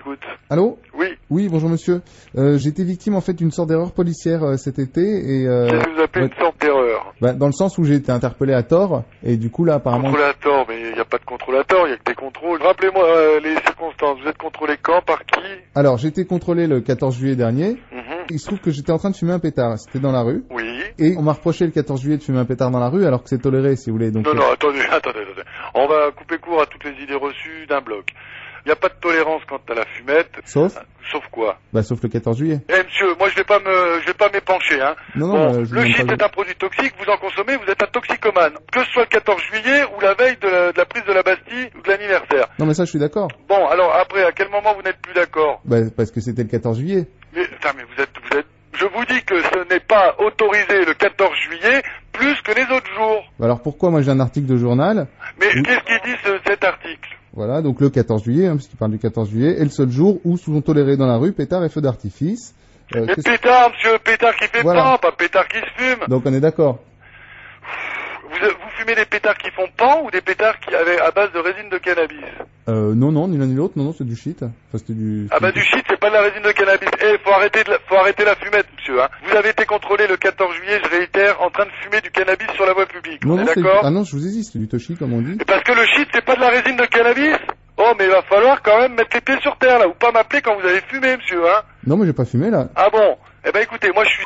écoute. Allô? Oui. Oui, bonjour monsieur. J'ai été victime en fait d'une sorte d'erreur policière cet été et... Qu'est-ce que vous appelez une sorte d'erreur? Dans le sens où j'ai été interpellé à tort et du coup là apparemment... Contrôle à tort, mais il n'y a pas de contrôle à tort, il n'y a que des contrôles. Rappelez-moi les circonstances, vous êtes contrôlé quand, par qui? Alors j'ai été contrôlé le 14 juillet dernier. Il se trouve que j'étais en train de fumer un pétard, c'était dans la rue. Oui. Et on m'a reproché le 14 juillet de fumer un pétard dans la rue alors que c'est toléré si vous voulez. Donc, Non, attendez. On va couper court à toutes les idées reçues d'un bloc. Il n'y a pas de tolérance quant à la fumette. Sauf quoi? Sauf le 14 juillet. Eh monsieur, moi je vais pas m'épancher, hein. Non, le shit est un produit toxique, vous en consommez, vous êtes un toxicomane. Que ce soit le 14 juillet ou la veille de la prise de la Bastille ou de l'anniversaire. Non mais ça je suis d'accord. Bon, alors après, à quel moment vous n'êtes plus d'accord? Parce que c'était le 14 juillet. Mais vous êtes... Je vous dis que ce n'est pas autorisé le 14 juillet plus que les autres jours. Alors pourquoi moi j'ai un article de journal? Mais qu'est-ce qu'il dit cet article? Voilà, donc le 14 juillet, puisqu'il parle du 14 juillet, est le seul jour où sont tolérés dans la rue pétards et feux d'artifice. Mais pétard, monsieur, pétard qui fait pan, pas pétard qui se fume. Donc on est d'accord. Vous fumez des pétards qui font pan ou des pétards qui avaient à base de résine de cannabis? Non, ni l'un ni l'autre, non, c'est du shit. Enfin, c'était du... du shit, c'est pas de la résine de cannabis. Faut arrêter la fumette, monsieur, hein. Vous avez été contrôlé le 14 juillet, je réitère, en train de fumer du cannabis sur la voie publique. Non, d'accord? Ah non, je vous ai dit, c'est du toshi, comme on dit. Et parce que le shit, c'est pas de la résine de cannabis? Oh, mais il va falloir quand même mettre les pieds sur terre, là, ou pas m'appeler quand vous avez fumé, monsieur, hein. Non, mais j'ai pas fumé, là. Ah bon? Eh ben, écoutez, moi, je suis...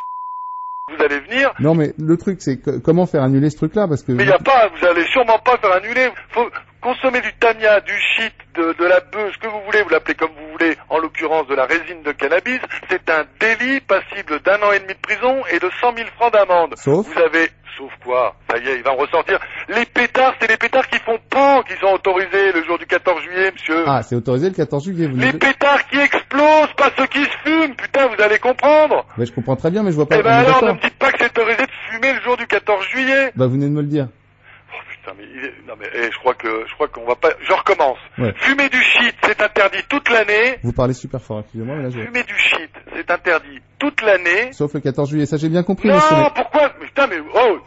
Vous allez venir. Non, mais le truc, c'est comment faire annuler ce truc-là, parce que... Mais vous allez sûrement pas faire annuler. Faut consommer du tania, du shit, de la bœuf, ce que vous voulez, vous l'appelez comme vous voulez, en l'occurrence de la résine de cannabis. C'est un délit passible d'1 an et demi de prison et de 100 000 francs d'amende. Sauf quoi? Ça y est, il va en ressortir. Les pétards, c'est les pétards qui font pan qui sont autorisés le jour du 14 juillet, monsieur. Ah, c'est autorisé le 14 juillet, vous Les pétards qui explosent, pas ceux qui se fument, putain, vous allez comprendre. Mais je comprends très bien, mais je vois pas... Eh ben alors, ne me dites pas que c'est autorisé de fumer le jour du 14 juillet. Vous venez de me le dire. Oh putain, mais je crois qu'on va pas... Je recommence. Ouais. Fumer du shit, c'est interdit toute l'année. Vous parlez super fort, excusez-moi, mais là je... Fumer du shit, c'est interdit toute l'année. Sauf le 14 juillet, ça j'ai bien compris, non, monsieur. Pourquoi? Putain,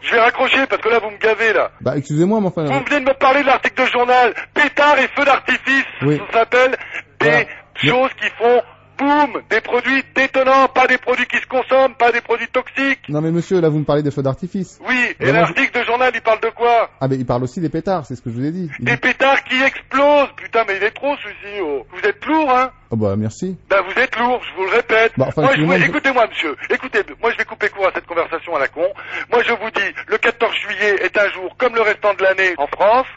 je vais raccrocher parce que là vous me gavez, là. Excusez-moi, mais enfin... Vous venez de me parler de l'article de journal. Pétard et feux d'artifice. Oui. Ça s'appelle des choses qui font... Boum! Des produits détonnants, pas des produits qui se consomment, pas des produits toxiques. Non mais monsieur, là vous me parlez des feux d'artifice. Oui, et l'article de journal, il parle de quoi? Il parle aussi des pétards, c'est ce que je vous ai dit. Des pétards qui explosent. Putain, mais il est trop celui-ci. Oh. Vous êtes lourd, hein? Merci. Vous êtes lourd, je vous le répète. Écoutez-moi, monsieur. Écoutez, moi je vais couper court à cette conversation à la con. Moi je vous dis, le 14 juillet est un jour comme le restant de l'année en France.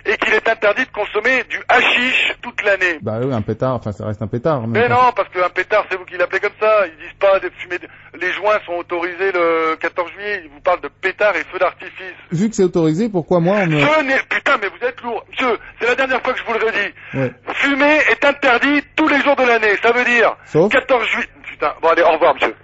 Et qu'il est interdit de consommer du hashish toute l'année. Oui, un pétard, ça reste un pétard. Mais non, parce qu'un pétard, c'est vous qui l'appelez comme ça. Ils disent pas de fumer... Les joints sont autorisés le 14 juillet. Ils vous parlent de pétards et feux d'artifice. Vu que c'est autorisé, pourquoi moi Putain, mais vous êtes lourd. Monsieur, c'est la dernière fois que je vous le redis. Ouais. Fumer est interdit tous les jours de l'année. Ça veut dire... Sauf 14 juillet... Putain, bon allez, au revoir, monsieur.